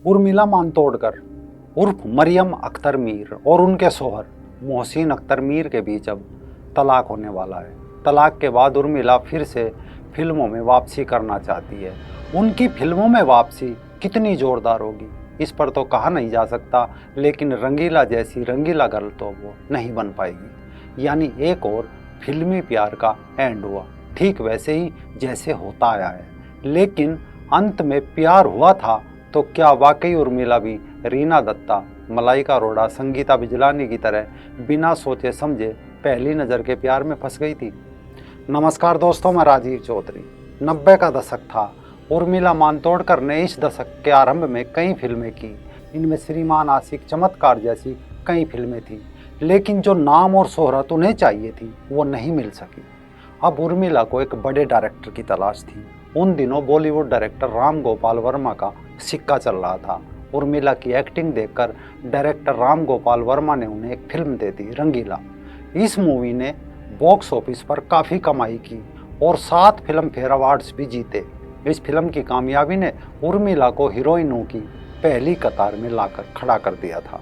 उर्मिला मातोंडकर उर्फ मरियम अख्तर मीर और उनके शौहर मोहसिन अख्तर मीर के बीच अब तलाक होने वाला है। तलाक के बाद उर्मिला फिर से फिल्मों में वापसी करना चाहती है। उनकी फिल्मों में वापसी कितनी जोरदार होगी इस पर तो कहा नहीं जा सकता, लेकिन रंगीला जैसी रंगीला गर्ल तो वो नहीं बन पाएगी। यानी एक और फिल्मी प्यार का एंड हुआ, ठीक वैसे ही जैसे होता आया है। लेकिन अंत में प्यार हुआ था तो क्या वाकई उर्मिला भी रीना दत्ता, मलाइका अरोड़ा, संगीता बिजलानी की तरह बिना सोचे समझे पहली नज़र के प्यार में फंस गई थी? नमस्कार दोस्तों, मैं राजीव चौधरी। 90 का दशक था। उर्मिला मातोंडकर ने इस दशक के आरंभ में कई फिल्में की। इनमें श्रीमान आशिक, चमत्कार जैसी कई फिल्में थी, लेकिन जो नाम और शोहरत उन्हें चाहिए थी वो नहीं मिल सकी। अब उर्मिला को एक बड़े डायरेक्टर की तलाश थी। उन दिनों बॉलीवुड डायरेक्टर राम गोपाल वर्मा का सिक्का चल रहा था। उर्मिला की एक्टिंग देखकर डायरेक्टर राम गोपाल वर्मा ने उन्हें एक फिल्म दे दी, रंगीला। इस मूवी ने बॉक्स ऑफिस पर काफ़ी कमाई की और 7 फिल्म फेयर अवार्ड्स भी जीते। इस फिल्म की कामयाबी ने उर्मिला को हीरोइनों की पहली कतार में लाकर खड़ा कर दिया था।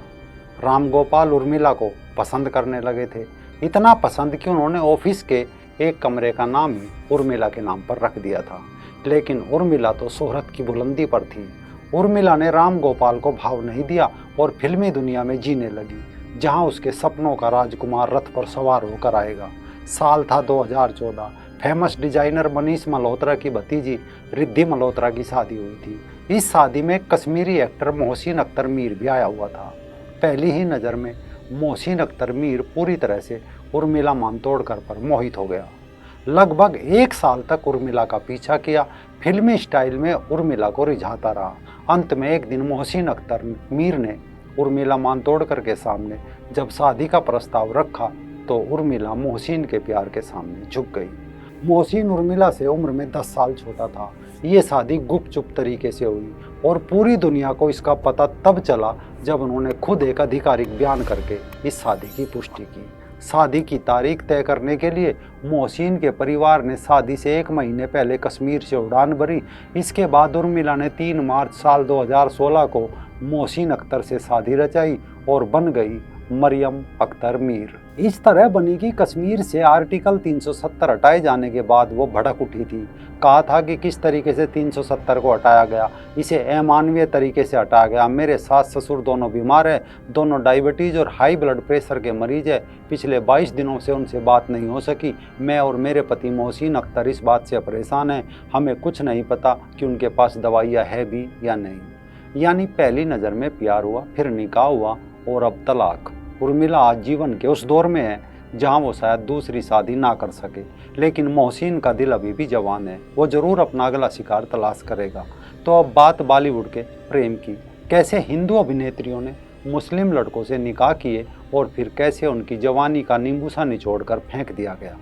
राम गोपाल उर्मिला को पसंद करने लगे थे, इतना पसंद कि उन्होंने ऑफिस के एक कमरे का नाम ही उर्मिला के नाम पर रख दिया था। लेकिन उर्मिला तो शोहरत की बुलंदी पर थी। उर्मिला ने राम गोपाल को भाव नहीं दिया और फिल्मी दुनिया में जीने लगी, जहां उसके सपनों का राजकुमार रथ पर सवार होकर आएगा। साल था 2014। फेमस डिजाइनर मनीष मल्होत्रा की भतीजी रिद्धि मल्होत्रा की शादी हुई थी। इस शादी में कश्मीरी एक्टर मोहसिन अख्तर मीर भी आया हुआ था। पहली ही नज़र में मोहसिन अख्तर मीर पूरी तरह से उर्मिला मातोंडकर पर मोहित हो गया। लगभग 1 साल तक उर्मिला का पीछा किया, फिल्मी स्टाइल में उर्मिला को रिझाता रहा। अंत में एक दिन मोहसिन अख्तर मीर ने उर्मिला मातोंडकर के सामने जब शादी का प्रस्ताव रखा तो उर्मिला मोहसिन के प्यार के सामने झुक गई। मोहसिन उर्मिला से उम्र में 10 साल छोटा था। ये शादी गुपचुप तरीके से हुई और पूरी दुनिया को इसका पता तब चला जब उन्होंने खुद एक आधिकारिक बयान करके इस शादी की पुष्टि की। शादी की तारीख तय करने के लिए मोहसिन के परिवार ने शादी से 1 महीने पहले कश्मीर से उड़ान भरी। इसके बाद उर्मिला ने 3 मार्च साल 2016 को मोहसिन अख्तर से शादी रचाई और बन गई मरियम अख्तर मीर। इस तरह बनी कि कश्मीर से आर्टिकल 370 हटाए जाने के बाद वो भड़क उठी थी। कहा था कि किस तरीके से 370 को हटाया गया, इसे अमानवीय तरीके से हटाया गया। मेरे सास ससुर दोनों बीमार हैं, दोनों डायबिटीज़ और हाई ब्लड प्रेशर के मरीज हैं। पिछले 22 दिनों से उनसे बात नहीं हो सकी। मैं और मेरे पति मोहसिन अख्तर इस बात से परेशान हैं। हमें कुछ नहीं पता कि उनके पास दवाइयाँ है भी या नहीं। यानी पहली नज़र में प्यार हुआ, फिर निकाह हुआ और अब तलाक। उर्मिला आज जीवन के उस दौर में है जहां वो शायद दूसरी शादी ना कर सके, लेकिन मोहसिन का दिल अभी भी जवान है। वो ज़रूर अपना अगला शिकार तलाश करेगा। तो अब बात बॉलीवुड के प्रेम की। कैसे हिंदू अभिनेत्रियों ने मुस्लिम लड़कों से निकाह किए और फिर कैसे उनकी जवानी का नींबू सा निचोड़ कर फेंक दिया गया।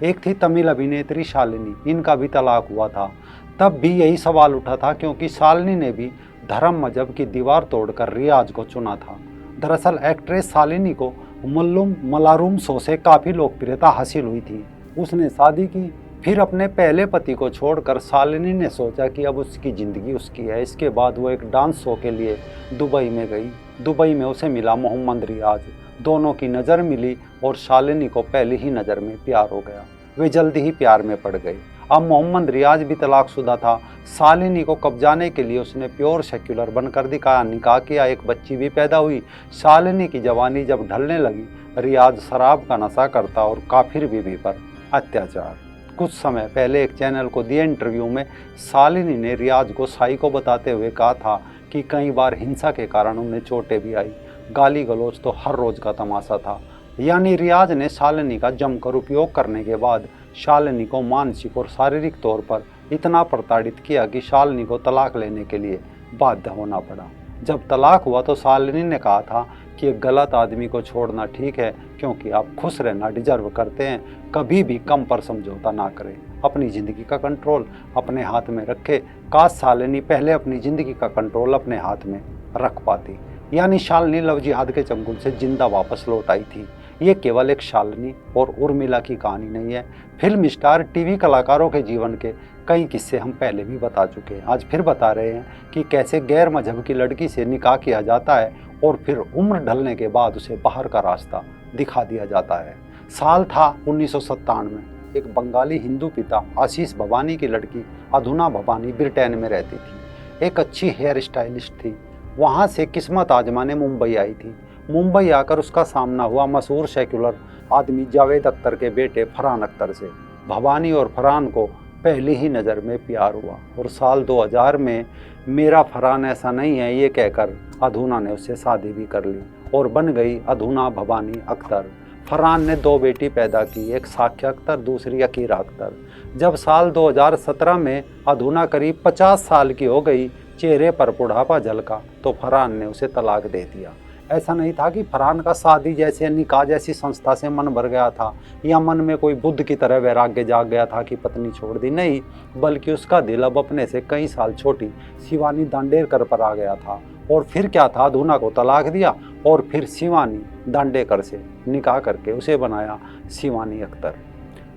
एक थी तमिल अभिनेत्री शालिनी, इनका भी तलाक हुआ था। तब भी यही सवाल उठा था क्योंकि शालिनी ने भी धर्म मजहब की दीवार तोड़कर रियाज को चुना था। दरअसल एक्ट्रेस शालिनी को मुल्लुम मलारुम शो से काफ़ी लोकप्रियता हासिल हुई थी। उसने शादी की, फिर अपने पहले पति को छोड़कर शालिनी ने सोचा कि अब उसकी ज़िंदगी उसकी है। इसके बाद वो एक डांस शो के लिए दुबई में गई। दुबई में उसे मिला मोहम्मद रियाज। दोनों की नज़र मिली और शालिनी को पहली ही नज़र में प्यार हो गया। वे जल्दी ही प्यार में पड़ गई। अब मोहम्मद रियाज भी तलाकशुदा था। शालिनी को कब्जाने के लिए उसने प्योर सेक्युलर बनकर दिखाया, निकाह किया, एक बच्ची भी पैदा हुई। शालिनी की जवानी जब ढलने लगी, रियाज शराब का नशा करता और काफिर बीवी पर अत्याचार। कुछ समय पहले एक चैनल को दिए इंटरव्यू में शालिनी ने रियाज को साइको बताते हुए कहा था कि कई बार हिंसा के कारण उन्हें चोटें भी आई। गाली गलौज तो हर रोज का तमाशा था। यानी रियाज ने शालिनी का जमकर उपयोग करने के बाद शालिनी को मानसिक और शारीरिक तौर पर इतना प्रताड़ित किया कि शालिनी को तलाक लेने के लिए बाध्य होना पड़ा। जब तलाक हुआ तो शालिनी ने कहा था कि एक गलत आदमी को छोड़ना ठीक है क्योंकि आप खुश रहना डिजर्व करते हैं। कभी भी कम पर समझौता ना करें। अपनी ज़िंदगी का कंट्रोल अपने हाथ में रखे। काश शालिनी पहले अपनी ज़िंदगी का कंट्रोल अपने हाथ में रख पाती। यानी शालिनी लव जिहाद के चंगुल से जिंदा वापस लौट आई थी। ये केवल एक शालिनी और उर्मिला की कहानी नहीं है। फिल्म स्टार, टीवी कलाकारों के जीवन के कई किस्से हम पहले भी बता चुके हैं। आज फिर बता रहे हैं कि कैसे गैर मजहब की लड़की से निकाह किया जाता है और फिर उम्र ढलने के बाद उसे बाहर का रास्ता दिखा दिया जाता है। साल था 1997। एक बंगाली हिंदू पिता आशीष भवानी की लड़की अधुना भवानी ब्रिटेन में रहती थी। एक अच्छी हेयर स्टाइलिस्ट थी। वहाँ से किस्मत आजमाने मुंबई आई थी। मुंबई आकर उसका सामना हुआ मशहूर सेक्युलर आदमी जावेद अख्तर के बेटे फरहान अख्तर से। भवानी और फरहान को पहली ही नज़र में प्यार हुआ और साल 2000 में मेरा फरहान ऐसा नहीं है ये कहकर अधूना ने उससे शादी भी कर ली और बन गई अधूना भवानी अख्तर। फरहान ने 2 बेटी पैदा की, एक साख्या अख्तर, दूसरी अकीरा अख्तर। जब साल 2017 में अधूना करीब 50 साल की हो गई, चेहरे पर बुढ़ापा झलका तो फरहान ने उसे तलाक दे दिया। ऐसा नहीं था कि फरहान का शादी जैसे निकाह जैसी संस्था से मन भर गया था या मन में कोई बुद्ध की तरह वैराग्य जाग गया था कि पत्नी छोड़ दी, नहीं, बल्कि उसका दिल अब अपने से कई साल छोटी शिवानी दांडेकर पर आ गया था। और फिर क्या था, अधूना को तलाक दिया और फिर शिवानी दांडेकर से निकाह करके उसे बनाया शिवानी अख्तर।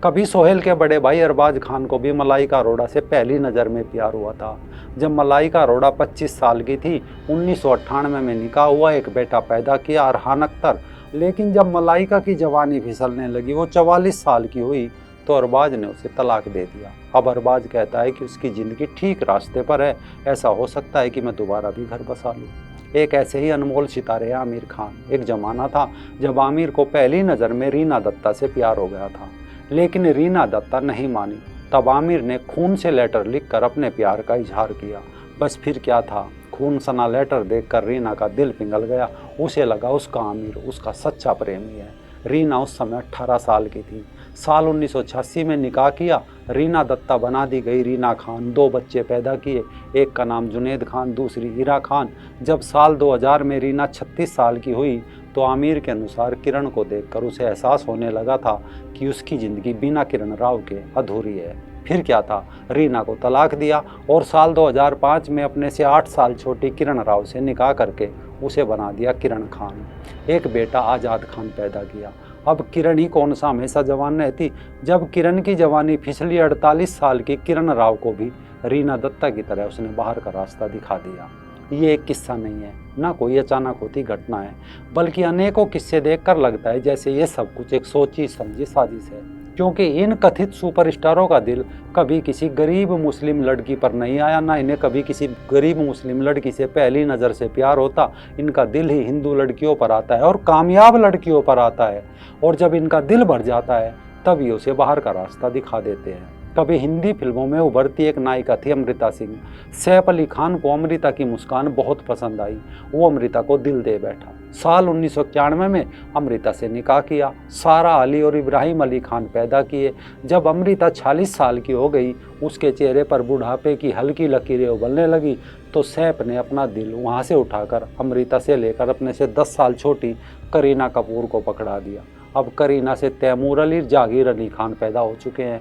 कभी सोहेल के बड़े भाई अरबाज खान को भी मलाइका अरोड़ा से पहली नज़र में प्यार हुआ था। जब मलाइका अरोड़ा 25 साल की थी, 1998 में निकाह हुआ, एक बेटा पैदा किया अरहान अख्तर। लेकिन जब मलाइका की जवानी फिसलने लगी, वो 44 साल की हुई, तो अरबाज ने उसे तलाक दे दिया। अब अरबाज कहता है कि उसकी ज़िंदगी ठीक रास्ते पर है, ऐसा हो सकता है कि मैं दोबारा भी घर बसा लूँ। एक ऐसे ही अनमोल सितारे हैं आमिर खान। एक ज़माना था जब आमिर को पहली नज़र में रीना दत्ता से प्यार हो गया था, लेकिन रीना दत्ता नहीं मानी। तब आमिर ने खून से लेटर लिखकर अपने प्यार का इजहार किया। बस फिर क्या था, खून सना लेटर देखकर रीना का दिल पिघल गया। उसे लगा उसका आमिर उसका सच्चा प्रेमी है। रीना उस समय 18 साल की थी। साल 1986 में निकाह किया। रीना दत्ता बना दी गई रीना खान। 2 बच्चे पैदा किए, एक का नाम जुनेद खान, दूसरी हीरा खान। जब साल 2000 में रीना 36 साल की हुई तो आमिर के अनुसार किरण को देखकर उसे एहसास होने लगा था कि उसकी ज़िंदगी बिना किरण राव के अधूरी है। फिर क्या था, रीना को तलाक दिया और साल 2005 में अपने से 8 साल छोटी किरण राव से निकाह करके उसे बना दिया किरण खान। एक बेटा आज़ाद खान पैदा किया। अब किरण ही कौन सा हमेशा जवान रहती। जब किरण की जवानी फिसली, 48 साल की किरण राव को भी रीना दत्ता की तरह उसने बाहर का रास्ता दिखा दिया। ये एक किस्सा नहीं है, ना कोई अचानक होती घटना है, बल्कि अनेकों किस्से देखकर लगता है जैसे ये सब कुछ एक सोची समझी साजिश है। क्योंकि इन कथित सुपरस्टारों का दिल कभी किसी गरीब मुस्लिम लड़की पर नहीं आया, ना इन्हें कभी किसी गरीब मुस्लिम लड़की से पहली नज़र से प्यार होता। इनका दिल ही हिंदू लड़कियों पर आता है और कामयाब लड़कियों पर आता है। और जब इनका दिल भर जाता है तब ये उसे बाहर का रास्ता दिखा देते हैं। कभी हिंदी फिल्मों में उभरती एक नायिका थी अमृता सिंह। सैफ अली खान को अमृता की मुस्कान बहुत पसंद आई। वो अमृता को दिल दे बैठा। साल 1991 में अमृता से निकाह किया। सारा अली और इब्राहिम अली खान पैदा किए। जब अमृता 40 साल की हो गई, उसके चेहरे पर बुढ़ापे की हल्की लकीरें उभरने लगी, तो सैफ ने अपना दिल वहाँ से उठाकर अमृता से लेकर अपने से 10 साल छोटी करीना कपूर को पकड़ा दिया। अब करीना से तैमूर अली, जागीर अली खान पैदा हो चुके हैं।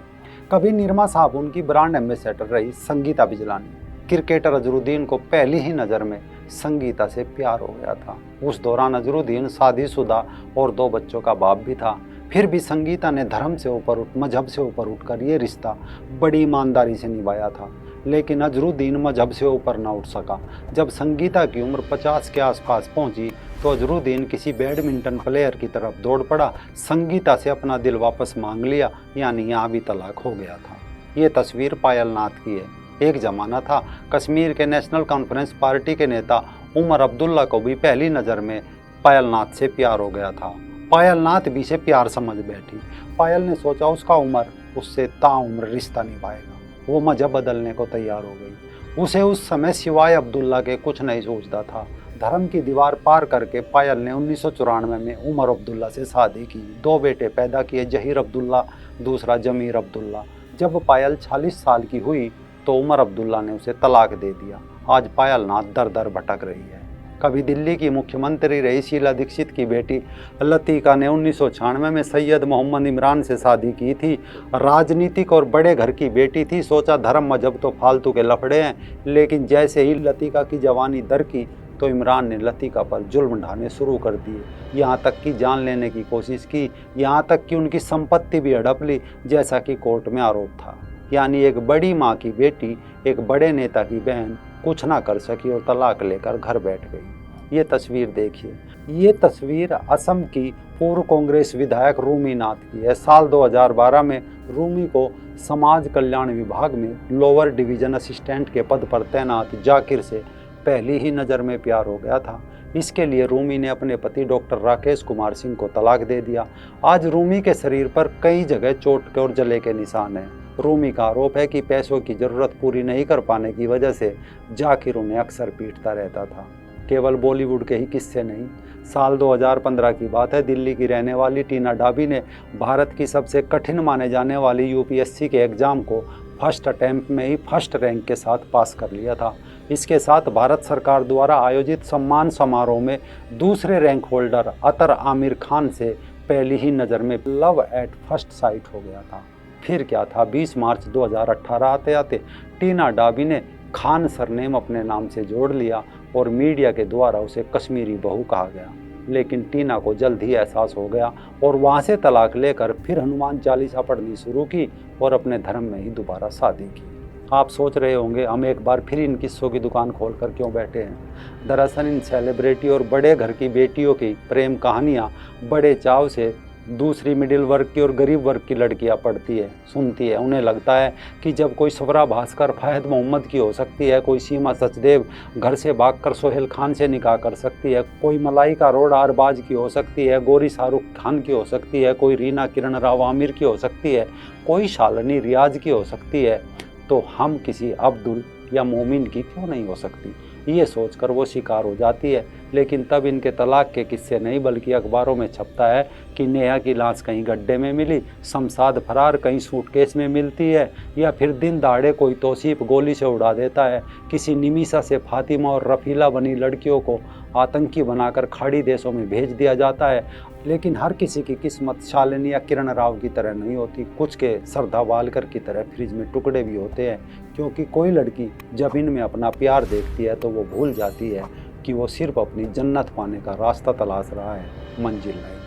कभी निरमा साबुन की ब्रांड एम्बेसडर रही संगीता बिजलानी। क्रिकेटर अजरुद्दीन को पहली ही नज़र में संगीता से प्यार हो गया था। उस दौरान अजरुद्दीन शादीशुदा और 2 बच्चों का बाप भी था। फिर भी संगीता ने धर्म से ऊपर उठ, मजहब से ऊपर उठकर ये रिश्ता बड़ी ईमानदारी से निभाया था। लेकिन अजरुद्दीन मजहब से ऊपर ना उठ सका। जब संगीता की उम्र 50 के आसपास पहुंची तो अजरुद्दीन किसी बैडमिंटन प्लेयर की तरफ दौड़ पड़ा। संगीता से अपना दिल वापस मांग लिया, यानी यहाँ भी तलाक हो गया था। ये तस्वीर पायल नाथ की है। एक ज़माना था कश्मीर के नेशनल कॉन्फ्रेंस पार्टी के नेता उमर अब्दुल्ला को भी पहली नज़र में पायल नाथ से प्यार हो गया था। पायल नाथ भी से प्यार समझ बैठी। पायल ने सोचा उसका उमर उससे ताउम्र रिश्ता निभाएगा। वो मजहब बदलने को तैयार हो गई। उसे उस समय सिवाय अब्दुल्ला के कुछ नहीं सोचता था। धर्म की दीवार पार करके पायल ने 1994 में उमर अब्दुल्ला से शादी की। 2 बेटे पैदा किए, जहीर अब्दुल्ला, दूसरा जमीर अब्दुल्ला। जब पायल 40 साल की हुई तो उमर अब्दुल्ला ने उसे तलाक दे दिया। आज पायल नाथ दर दर भटक रही है। कभी दिल्ली की मुख्यमंत्री रही शीला दीक्षित की बेटी लतीका ने 1996 में सैयद मोहम्मद इमरान से शादी की थी। राजनीतिक और बड़े घर की बेटी थी। सोचा धर्म मजहब तो फालतू के लफड़े हैं, लेकिन जैसे ही लतीका की जवानी दरकी तो इमरान ने लतीका पर जुल्म ढाने शुरू कर दिए, यहाँ तक कि जान लेने की कोशिश की, यहाँ तक कि उनकी संपत्ति भी हड़प ली, जैसा कि कोर्ट में आरोप था। यानी एक बड़ी माँ की बेटी, एक बड़े नेता की बहन कुछ ना कर सकी और तलाक लेकर घर बैठ गई। ये तस्वीर देखिए, ये तस्वीर असम की पूर्व कांग्रेस विधायक रूमी नाथ की है। साल 2012 में रूमी को समाज कल्याण विभाग में लोअर डिवीजन असिस्टेंट के पद पर तैनात जाकिर से पहली ही नज़र में प्यार हो गया था। इसके लिए रूमी ने अपने पति डॉक्टर राकेश कुमार सिंह को तलाक दे दिया। आज रूमी के शरीर पर कई जगह चोट के और जले के निशान हैं। रूमी का आरोप है कि पैसों की ज़रूरत पूरी नहीं कर पाने की वजह से जाकिर उन्हें अक्सर पीटता रहता था। केवल बॉलीवुड के ही किस्से नहीं। साल 2015 की बात है, दिल्ली की रहने वाली टीना डाबी ने भारत की सबसे कठिन माने जाने वाली यूपीएससी के एग्ज़ाम को फर्स्ट अटैम्प्ट में ही फर्स्ट रैंक के साथ पास कर लिया था। इसके साथ भारत सरकार द्वारा आयोजित सम्मान समारोह में दूसरे रैंक होल्डर अतर आमिर खान से पहली ही नज़र में लव एट फर्स्ट साइट हो गया था। फिर क्या था, 20 मार्च 2018 आते आते टीना डाबी ने खान सरनेम अपने नाम से जोड़ लिया और मीडिया के द्वारा उसे कश्मीरी बहू कहा गया। लेकिन टीना को जल्द ही एहसास हो गया और वहाँ से तलाक लेकर फिर हनुमान चालीसा पढ़नी शुरू की और अपने धर्म में ही दोबारा शादी की। आप सोच रहे होंगे हम एक बार फिर इन किस्सों की दुकान खोलकर क्यों बैठे हैं। दरअसल इन सेलिब्रिटी और बड़े घर की बेटियों की प्रेम कहानियाँ बड़े चाव से दूसरी मिडिल वर्ग की और गरीब वर्ग की लड़कियां पढ़ती है, सुनती है। उन्हें लगता है कि जब कोई सवरा भास्कर फहद मोहम्मद की हो सकती है, कोई सीमा सचदेव घर से भागकर सोहेल खान से निकाह कर सकती है, कोई मलाइका अरोड़ा अरबाज की हो सकती है, गोरी शाहरुख खान की हो सकती है, कोई रीना किरण राव आमिर की हो सकती है, कोई शालिनी रियाज की हो सकती है, तो हम किसी अब्दुल या मोमिन की क्यों नहीं हो सकती। ये सोचकर वो शिकार हो जाती है। लेकिन तब इनके तलाक के किस्से नहीं बल्कि अखबारों में छपता है कि नेहा की लाश कहीं गड्ढे में मिली, शमशाद फरार कहीं सूटकेस में मिलती है, या फिर दिन दहाड़े कोई तौसीफ गोली से उड़ा देता है। किसी निमिषा से फातिमा और रफीला बनी लड़कियों को आतंकी बनाकर खाड़ी देशों में भेज दिया जाता है। लेकिन हर किसी की किस्मत शालिनी या किरण राव की तरह नहीं होती। कुछ के श्रद्धा वालकर की तरह फ्रिज में टुकड़े भी होते हैं, क्योंकि कोई लड़की जब इनमें अपना प्यार देखती है तो वो भूल जाती है कि वो सिर्फ अपनी जन्नत पाने का रास्ता तलाश रहा है, मंजिल नहीं।